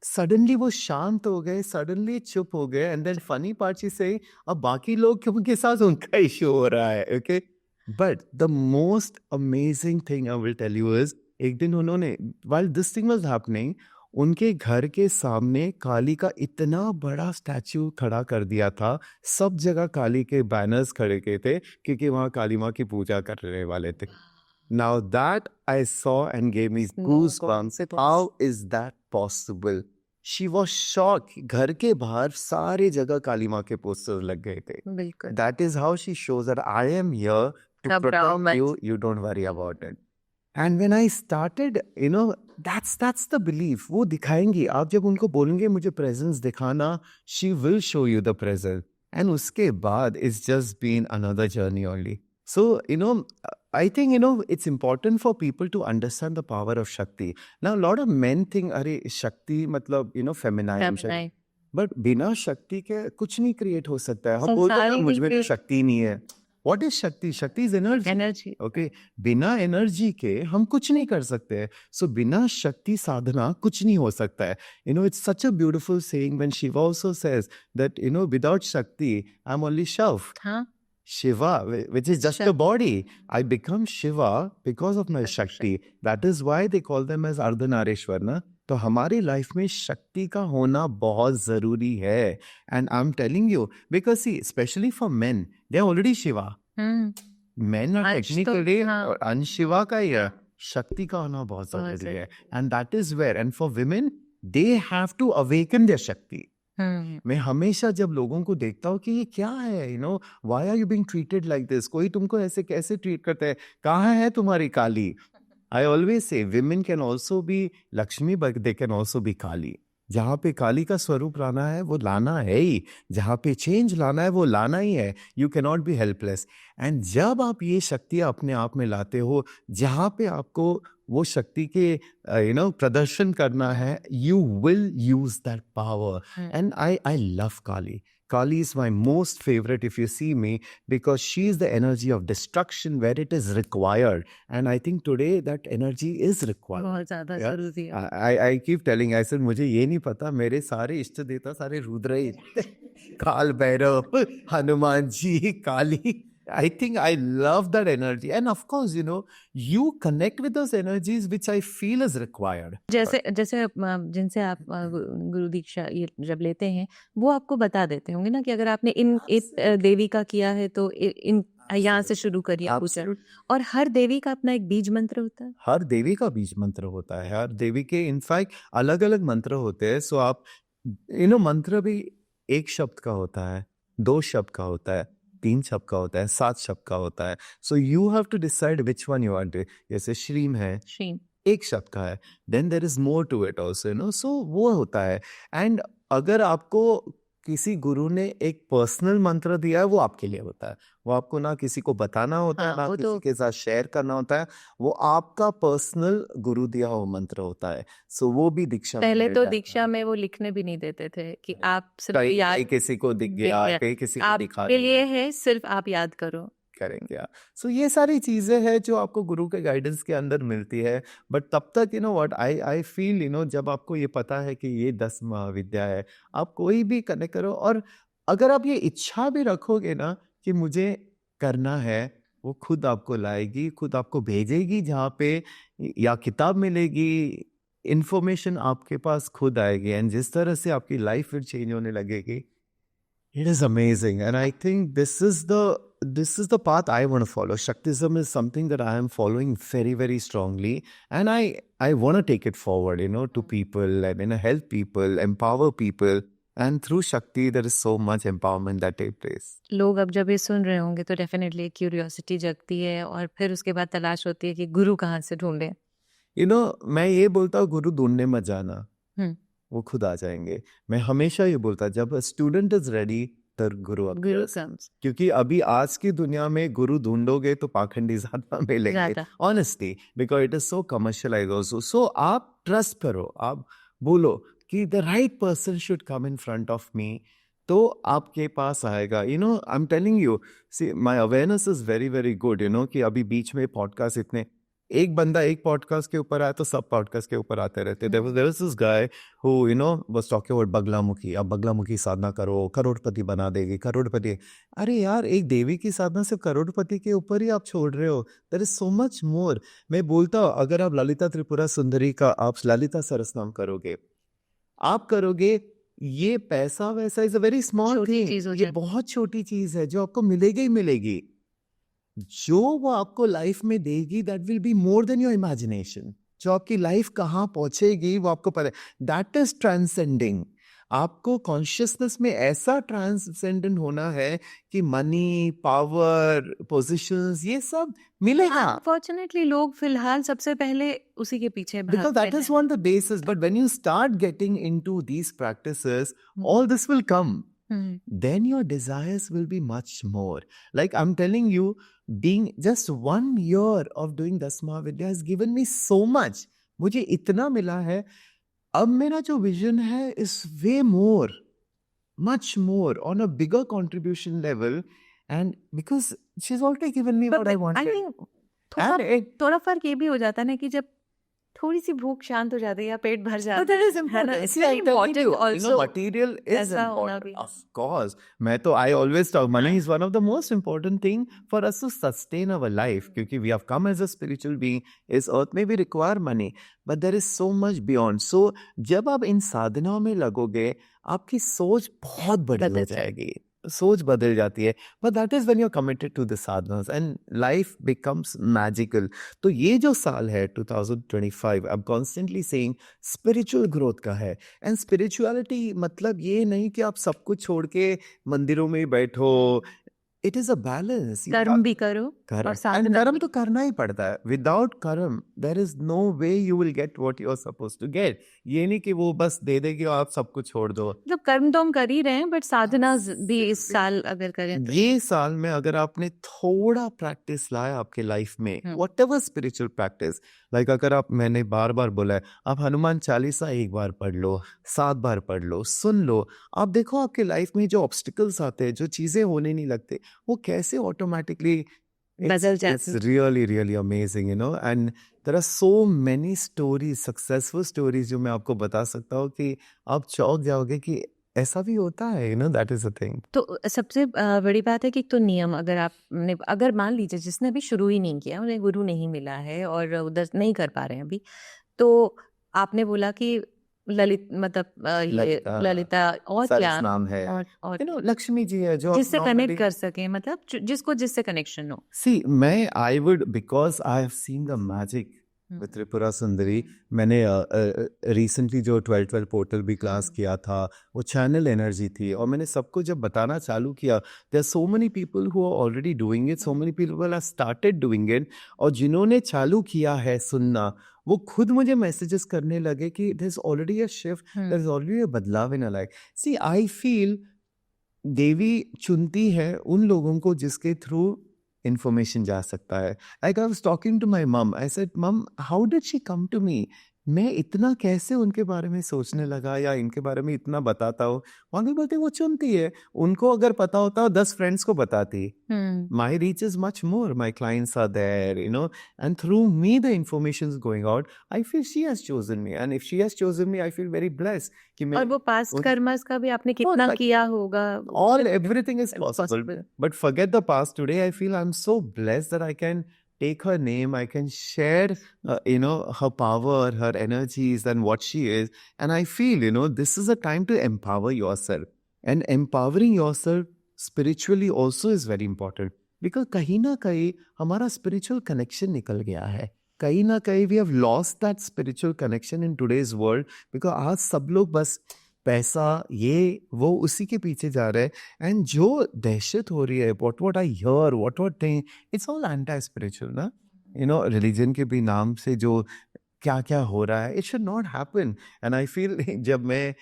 Suddenly वो शांत हो गए, सडनली चुप हो गए. And then funny part she say, अब बाकी लोग के साथ उनका इश्यू हो रहा है. Okay, but the most amazing thing I will tell you is, एक दिन उन्होंने, while this thing was happening, उनके घर के सामने काली का इतना बड़ा स्टैचू खड़ा कर दिया था. सब जगह काली के बैनर्स खड़े किए थे, क्योंकि वहाँ काली माँ की पूजा करने वाले थे. Now that I saw and gave me goosebumps. How is that possible? She was shocked. घर के बाहर सारे जगह काली माँ के पोस्टर्स लग गए थे. बिल्कुल. That is how she shows that I am here to protect you. You don't worry about it. And when I started, that's the belief. वो दिखाएंगी. आप जब उनको बोलेंगे मुझे presence दिखाना, she will show you the presence. And उसके बाद it's just been another journey only. So, I think, you know, it's important for people to understand the power of Shakti. Now, a lot of men think, अरे Shakti मतलब, you know, feminine. Feminine. But बिना शक्ति के कुछ नहीं create हो सकता है. हम बोलते हैं ना, मुझ में तो शक्ति नहीं है. व्हाट इज शक्ति? शक्ति इज एनर्जी. एनर्जी. ओके, बिना एनर्जी के हम कुछ नहीं कर सकते. सो बिना शक्ति साधना कुछ नहीं हो सकता है. You no, it's such a beautiful saying when Shiva also says that, you know, without शक्ति आई एम ओनली शव. हाँ. Shiva, which is just a body. I become Shiva because of my Shakti. That is why they call them as Ardhanarishwar, na? तो हमारी life में शक्ति का होना बहुत जरूरी है. And I'm telling you, because see, especially for men, they're already Shiva. Men are technically अंश शिवा का ही है. शक्ति का होना बहुत जरूरी है. And that is where, and for women, they have to awaken their Shakti. मैं हमेशा जब लोगों को देखता हूँ कि ये क्या है, you know, why are you being treated like this, कोई तुमको ऐसे कैसे ट्रीट करता है, कहाँ है तुम्हारी Kali. I always say women can also be Lakshmi, but they can also be Kali. जहाँ पे काली का स्वरूप लाना है वो लाना है ही, जहाँ पे चेंज लाना है वो लाना ही है. You can not be helpless. And जब आप ये शक्तियाँ अपने आप में लाते हो, जहाँ पे आपको वो शक्ति के यू नो प्रदर्शन करना है, you will use that power. And I love Kali. Kali is my most favorite, if you see me, because she is the energy of destruction where it is required. And I think today that energy is required. बहुत ज़्यादा ज़रूरी है. I keep telling, I said, मुझे ये नहीं पता, मेरे सारे इष्ट देवता सारे रुद्र ही, काल भैरव, हनुमान जी, काली. I think I love that energy. And of course, you know, you connect with those energies which I feel is required. जैसे जिनसे आप गुरु दीक्षा ये जब लेते हैं, वो आपको बता देते होंगे ना कि अगर आपने इन देवी का किया है तो इन यहाँ से शुरू करिए पूजा. और हर देवी का अपना एक बीज मंत्र होता है. हर देवी का बीज मंत्र होता है. हर देवी के इनफैक्ट अलग अलग मंत्र होते हैं. सो आप, यू नो, मंत्र भी एक शब्द का होता है, 2 शब्द का होता है, 3 शब्द का होता है, 7 शब्द का होता है. So you have to decide which one you want. जैसे श्रीम है, श्रीम एक शब्द का है, then there is more to it also, you know. So वो होता है. एंड अगर आपको किसी गुरु ने एक पर्सनल मंत्र दिया है, वो आपके लिए होता है. वो आपको ना किसी को बताना होता है, ना किसी के साथ शेयर करना होता है. वो आपका पर्सनल गुरु दिया हुआ मंत्र होता है. सो वो भी दीक्षा पहले तो दीक्षा में वो लिखने भी नहीं देते थे कि आप सिर्फ याद, किसी को दिख गया, कहीं किसी को दिखा, आपके लिए है, सिर्फ आप याद करो, करेंगे. सो ये सारी चीजें हैं जो आपको गुरु के गाइडेंस के अंदर मिलती है. बट तब तक, you know what, I feel, you know, जब आपको ये पता है कि ये 10 महाविद्या है, आप कोई भी कनेक्ट करो. और अगर आप ये इच्छा भी रखोगे ना कि मुझे करना है, वो खुद आपको लाएगी, खुद आपको भेजेगी जहाँ पे, या किताब मिलेगी, इंफॉर्मेशन आपके पास खुद आएगी. एंड जिस तरह से आपकी लाइफ फिर चेंज होने लगेगी, it is amazing. And I think this is the path I want to follow. Shaktism is something that I am following very, very strongly. And I want to take it forward, you know, to people and, you know, help people, empower people. And through Shakti, there is so much empowerment that takes place. लोग अब जब ये सुन रहे होंगे तो definitely curiosity जगती है, और फिर उसके बाद तलाश होती है कि गुरु कहाँ से ढूंढे. You know, मैं ये बोलता हूँ, गुरु ढूंढने मत जाना, वो खुद आ जाएंगे. मैं हमेशा ये बोलता, जब स्टूडेंट इज रेडी तो गुरु कम्स. क्योंकि अभी आज की दुनिया में गुरु ढूंढोगे तो पाखंडी ज्यादा मिलेंगे, honestly, because it is so commercialize also. So आप ट्रस्ट करो, आप बोलो कि the right person should come in front of me, तो आपके पास आएगा. You know, I am telling you, see, my awareness is very very good. You know कि अभी बीच में पॉडकास्ट इतने, एक बंदा एक पॉडकास्ट के ऊपर आया तो सब पॉडकास्ट के ऊपर आते रहते. There was this guy who, you know, was talking about Baglamukhi. अब बगलामुखी साधना करो, करोड़पति बना देगी, करोड़पति. अरे यार, एक देवी की साधना सिर्फ करोड़पति के ऊपर ही आप छोड़ रहे हो. There is so much more. मैं बोलता हूँ, अगर आप ललिता त्रिपुरा सुंदरी का आप ललिता सरसनाम करोगे, आप करोगे, ये पैसा वैसा is a very small thing. ये बहुत छोटी चीज है जो आपको मिलेगी ही मिलेगी. जो वो आपको लाइफ में देगी, that will be more than your imagination. जो आपकी लाइफ कहाँ पहुंचेगी वो आपको पता है. That is transcending. आपको कॉन्शियसनेस में ऐसा ट्रांसेंडेंट होना है कि मनी, पावर, पोजीशंस, ये सब मिलेगा. अनफॉर्चुनेटली लोग फिलहाल सबसे पहले उसी के पीछे भागते हैं. Because that is one of the basis. But when you start getting into these practices, all this will come. then your desires will be much more. Like I'm telling you, being just 1 year of doing Dasma Vidya has given me so much. मुझे इतना मिला है. अब मेरा जो vision है is way more, much more on a bigger contribution level, and because she's already given me what I wanted. I think थोड़ा फर्क ये भी हो जाता है ना कि जब थोड़ी सी भूख शांत हो जाती है या पेट भर जाता है. That is important. It's See, very I'm telling important you, also. material is ऐसा होना important. भी. Of course. I always talk, money is one of the most important thing for us to sustain our life. Because we have come as a spiritual being, इस earth में भी require money. But there is so much beyond. So, जब आप इन साधनाओं में लगोगे, आपकी सोच बहुत बड़ी हो जाएगी. सोच बदल जाती है. But that is when you're committed to the sadhanas and life becomes magical. तो ये जो साल है 2025, I'm constantly saying spiritual growth का है. And spirituality मतलब ये नहीं कि आप सब कुछ छोड़ के मंदिरों में बैठो. It is a balance. कर्म भी करो और And साधना कर्म तो करना ही पड़ता है. Without कर्म, there is no way you will get what you are supposed to get. ये नहीं कि वो बस दे देगी और आप सब कुछ छोड़ दो. मतलब कर्म तो हम कर ही रहे हैं बट साधना भी इस साल अगर करें तो ये साल में अगर आपने थोड़ा प्रैक्टिस लाया आपके लाइफ में, whatever spiritual practice, like अगर आप, मैंने बार बार बोला है, आप हनुमान चालीसा एक बार पढ़ लो, 7 बार पढ़ लो, सुन लो, आप देखो आपके लाइफ में जो ऑब्स्टिकल्स आते हैं, जो चीजें होने नहीं लगते, वो कैसे ऑटोमेटिकली बदल जाते it's really really amazing, you know. And there are so many stories, successful stories जो मैं आपको बता सकता हूँ कि आप चौंक जाओगे कि ऐसा भी होता है, you know, that is a thing. तो सबसे बड़ी बात है कि एक तो नियम अगर मान लीजिए जिसने अभी शुरू ही नहीं किया, उन्हें गुरु नहीं मिला है और उधर नहीं कर पा रहे हैं अभी, तो आपने बोला कि ललिता और क्या नाम है, और you know, लक्ष्मी जी है जो जिससे कनेक्ट कर सके, मतलब जिसको जिससे कनेक्शन हो. See, I would, because I have seen the magic with Tripura Sundari. मैंने रिसेंटली जो 12 पोर्टल भी क्लास किया था, वो चैनल एनर्जी थी, और मैंने सबको जब बताना चालू किया, there are so many people who are already doing it, so many people are started doing it, और जिन्होंने चालू किया है सुनना, वो खुद मुझे मैसेजेस करने लगे कि there is already a shift, there is already a बदलाव in a life. C, I feel देवी चुनती है उन लोगों को जिसके थ्रू information जा सकता है. Like I was talking to my mom. I said, Mom, how did she come to me? मैं इतना कैसे उनके बारे में सोचने लगा या इनके बारे में इतना बताता हूँ. मम्मी बोलती वो चुनती है. उनको अगर पता होता 10 फ्रेंड्स को बताती. My reach is much more. My clients are there, you know, and through me the information is going out. I feel she has chosen me, and if she has chosen me, I feel very blessed. कि मैं, और वो past karmas का भी आपने कितना किया होगा. All everything is possible. But forget the past. Today I feel I'm so blessed that I can take her name, I can share, you know, her power, her energies, and what she is. And I feel, you know, this is a time to empower yourself. And empowering yourself spiritually also is very important. Because कहीं ना कहीं हमारा spiritual connection निकल गया है. कहीं ना कहीं we have lost that spiritual connection in today's world. Because आज सब लोग बस पैसा, ये वो उसी के पीछे जा रहे हैं. एंड जो दहशत हो रही है, what I hear, what thing, it's all anti-spiritual, ना, you know, religion के भी नाम से जो क्या क्या हो रहा है, it should not happen. And I feel जब मैं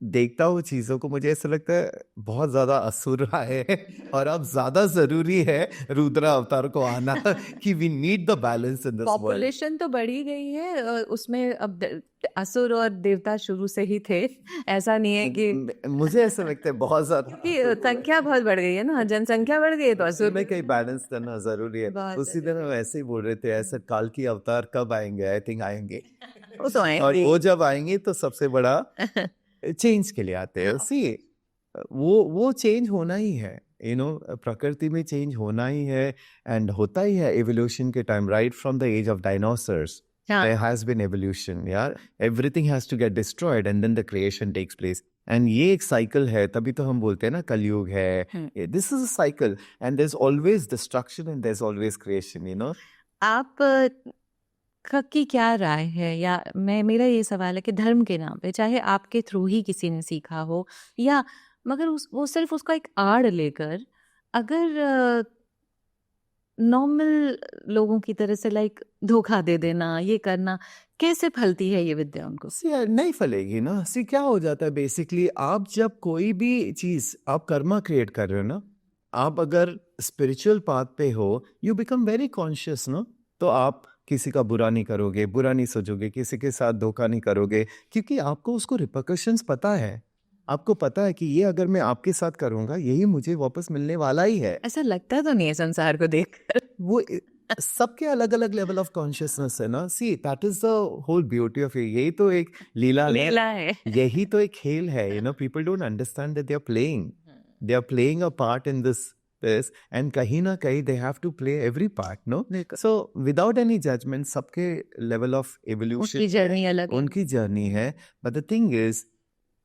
देखता हूँ चीजों को, मुझे ऐसा लगता है बहुत ज्यादा असुर है और अब ज्यादा जरूरी है रुद्र अवतार को आना कि we need the balance in this world. Population तो बढ़ी गई है, उसमें अब असुर और देवता शुरू से ही थे. ऐसा नहीं है कि, मुझे ऐसा लगता है बहुत ज्यादा कि संख्या बहुत बढ़ गई है ना, जनसंख्या बढ़ गई है तो असुर में कहीं बैलेंस करना जरूरी है. उसी दिन हम ऐसे ही बोल रहे थे, ऐसे काल की अवतार कब आएंगे. आई थिंक आएंगे, और वो जब आएंगे तो सबसे बड़ा चेंज के लिए आते हैं. सी, वो चेंज होना ही है, यू नो, प्रकृति में चेंज होना ही है, एंड होता ही है एवोल्यूशन के time. Right from the age of dinosaurs there has been evolution. Yeah, everything has to get destroyed and then the creation takes place. And ये एक साइकिल है, तभी तो हम बोलते हैं ना कलयुग है. This is a cycle and there's always destruction and there's always creation, you know. आप की क्या राय है, या मेरा ये सवाल है कि धर्म के नाम पे, चाहे आपके थ्रू ही किसी ने सीखा हो या मगर वो सिर्फ उसका एक आड़ लेकर, अगर नॉर्मल लोगों की तरह से लाइक धोखा दे देना, ये करना, कैसे फलती है ये विद्या उनको? नहीं फलेगी ना। सी क्या हो जाता है बेसिकली, आप जब कोई भी चीज आप कर्मा क्रिएट कर रहे हो ना, आप अगर स्पिरिचुअल पाथ पे हो, यू बिकम वेरी कॉन्शियस ना। तो आप किसी का बुरा नहीं करोगे, बुरा नहीं सोचोगे, किसी के साथ धोखा नहीं करोगे, क्योंकि आपको उसको रिपरकशंस पता है। आपको पता है कि ये अगर मैं आपके साथ करूंगा, यही मुझे वापस मिलने वाला ही है। ऐसा लगता तो नहीं है संसार को देखकर। वो सबके अलग अलग लेवल ऑफ कॉन्शियसनेस है ना। See that is the whole beauty of it. यही तो एक लीला है, लीला है। यही तो एक खेल है। People don't understand that they are playing a part in this and कहीं ना कहीं they have to play every part, no. So without any judgement, सबके लेवल ऑफ एवोल्यूशन, उनकी जर्नी अलग है। उनकी जर्नी है। But the thing is,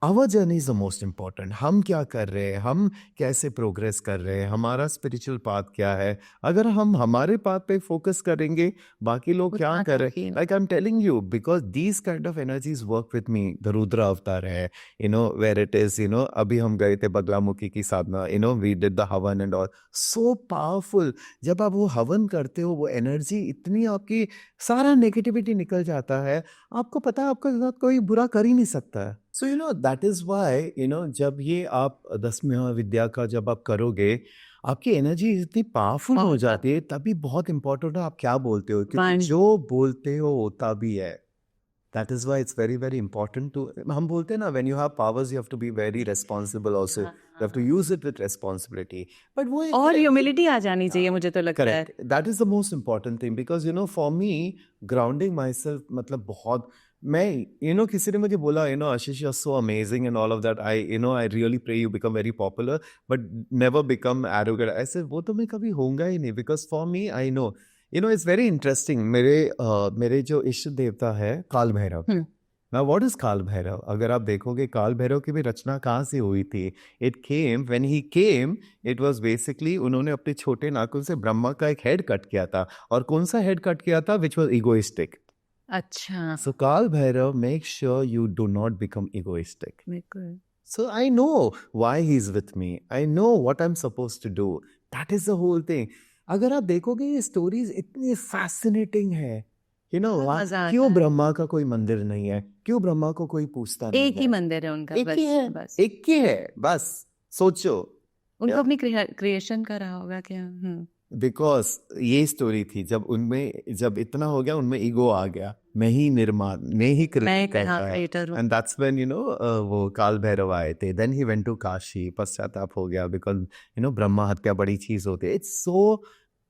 our journey is the most important. हम क्या कर रहे हैं, हम कैसे प्रोग्रेस कर रहे हैं, हमारा स्पिरिचुअल पाथ क्या है। अगर हम हमारे पाथ पे फोकस करेंगे, बाकी लोग क्या उतना कर रहे काफी हैं, है। Like I am telling you, because these kind of energies work with me. The Rudra अवतार है, वेर इट इज, अभी हम गए थे बगलामुखी की साधना, वी डिड द हवन एंड ऑल, सो पावरफुल। जब आप वो हवन करते हो, वो एनर्जी इतनी, आपकी सारा नेगेटिविटी निकल जाता है। आपको पता है आपके साथ कोई बुरा कर ही नहीं सकता है। सो दैट इज वाई, जब ये आप 10वीं महाविद्या का जब आप करोगे, आपकी एनर्जी इतनी पावरफुल हो बहुत जाती है। तभी बहुत इंपॉर्टेंट है आप क्या बोलते हो, क्योंकि वाणी। जो बोलते हो होता भी है। That is why it's very very important to, हम बोलते हैं ना, when you have powers you have to be very responsible also, you have to use it with responsibility. But वो और ह्यूमिलिटी आ जानी चाहिए, मुझे तो लगता है। Correct, that is the most important thing. Because for me, grounding myself, मतलब बहुत, मैं किसी ने मुझे बोला, Ashish you are so amazing and all of that, I really pray you become very popular but never become arrogant. ऐसे वो तो मैं कभी होऊंगा ही नहीं। Because for me, I know, it's very interesting. मेरे जो इष्ट देवता है काल भैरव। Now, what is काल भैरव? अगर आप देखोगे, काल भैरव की भी रचना कहाँ से हुई थी? It came when he came. It was basically, उन्होंने अपने छोटे नाखून से ब्रह्मा का एक हेड कट किया था। और कौन सा हेड कट किया था? Which was egoistic. अच्छा, So काल Bhairav make sure you do not become egoistic. बिल्कुल। So I know why he's with me. I know what I'm supposed to do. That is the whole thing. अगर आप देखोगे, ये stories इतनी fascinating है। मजा आता क्यों है। ब्रह्मा का कोई मंदिर नहीं है? क्यों ब्रह्मा को कोई पूछता नहीं एक ही है? मंदिर है उनका, एक ही है, बस। एक ही है, बस। सोचो, उनको Yeah. अपनी क्रिएशन का रहा होगा क्या? बिकॉज ये स्टोरी थी, जब जब इतना हो गया, उनमें ईगो आ गया, मैं ही निर्माण, मैं ही मैं क्रिएटर हूँ। एंड दैट्स व्हेन वो काल भैरव आए थे। Then he went to Kashi, पश्चाताप हो गया, बिकॉज ब्रह्मा हत्या बड़ी चीज होती है। It's so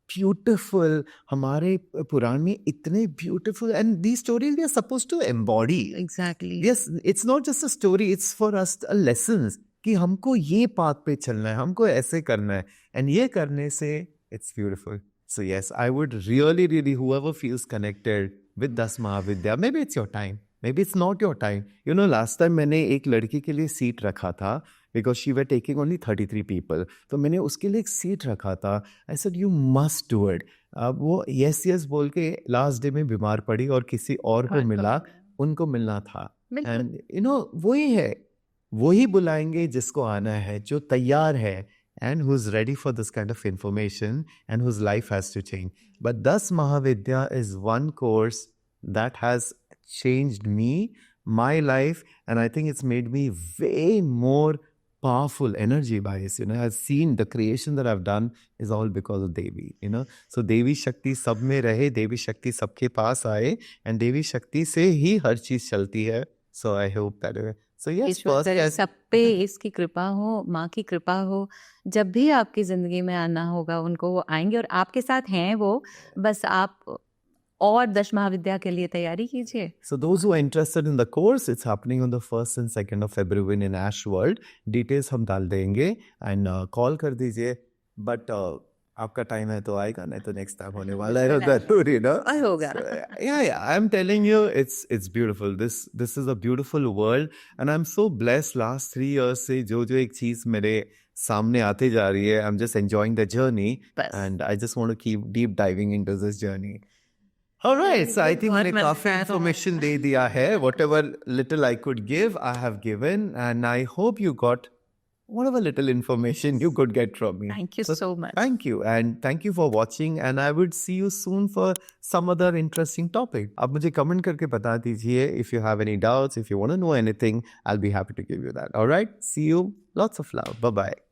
beautiful. हमारे पुराण में इतने beautiful, and the stories we are supposed to embody. Exactly. Yes, it's not just a story, it's for us a lessons कि हमको ये पाथ पे चलना है, हमको ऐसे करना है, एंड ये करने से it's beautiful. So yes, I would really really, whoever feels connected with Das Mahavidya, maybe it's your time, maybe it's not your time. Last time मैंने एक लड़की के लिए सीट रखा था, because she were taking only 33 people. तो मैंने उसके लिए एक सीट रखा था। I said you must do it. अब वो yes yes बोल के लास्ट डे में बीमार पड़ी और किसी और को मिला, उनको मिलना था। एंड वही है, वही बुलाएंगे जिसको आना है, जो तैयार है, and who's ready for this kind of information and whose life has to change. But Das Mahavidya is one course that has changed me, my life, and I think it's made me way more powerful energy wise. I've seen the creation that I've done is all because of Devi. So Devi Shakti सब में रहे, Devi Shakti सबके पास आए, and Devi Shakti से ही हर चीज चलती है। So I hope that so yes, ईश्वर करे सब पे इसकी कृपा हो, माँ की कृपा हो। जब भी आपकी जिंदगी में आना होगा, उनको वो आएंगे और आपके साथ हैं वो। बस आप और दश महाविद्या के लिए तैयारी कीजिए। So those who are interested in the course, it's happening on the 1st and 2nd of February in Ash World. Details हम डाल देंगे, and call कर दीजिए। But आपका टाइम है तो आएगा, नहीं तो नेक्स्ट टाइम होने वाला है जरूर, होगा। yeah, I'm telling you, it's beautiful. This is a beautiful world, and I'm so blessed. Last 3 years से जो एक चीज मेरे सामने आते जा रही है, I'm just enjoying the journey, and I just want to keep deep diving into this journey. All right, so I think मैंने काफी information दे दिया है. Whatever little I could give, I have given, and I hope you got whatever little information you could get from me. Thank you so much. Thank you, and thank you for watching, and I would see you soon for some other interesting topic. आप मुझे comment करके बता दीजिए if you have any doubts, if you want to know anything, I'll be happy to give you that. All right, see you. Lots of love. Bye bye.